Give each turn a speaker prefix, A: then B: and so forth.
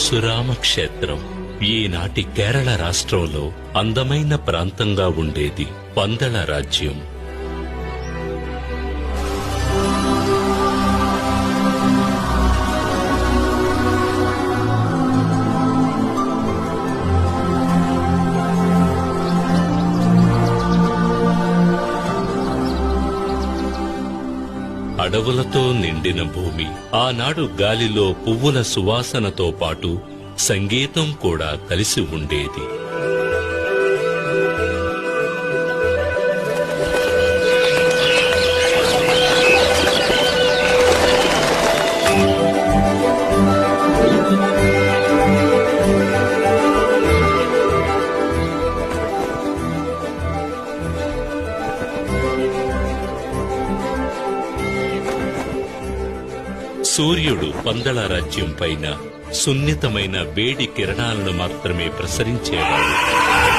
A: పరశురామ క్షేత్రం ఈనాటి కేరళ రాష్ట్రంలో అందమైన ప్రాంతంగా ఉండేది పందళ రాజ్యం. అడవులతో నిండిన భూమి. ఆనాడు గాలిలో పువ్వుల సువాసనతో పాటు సంగీతం కూడా కలిసి ఉండేది. సూర్యుడు పందళ రాజ్యం పైన సున్నితమైన వేడి కిరణాలను మాత్రమే ప్రసరించేవాడు.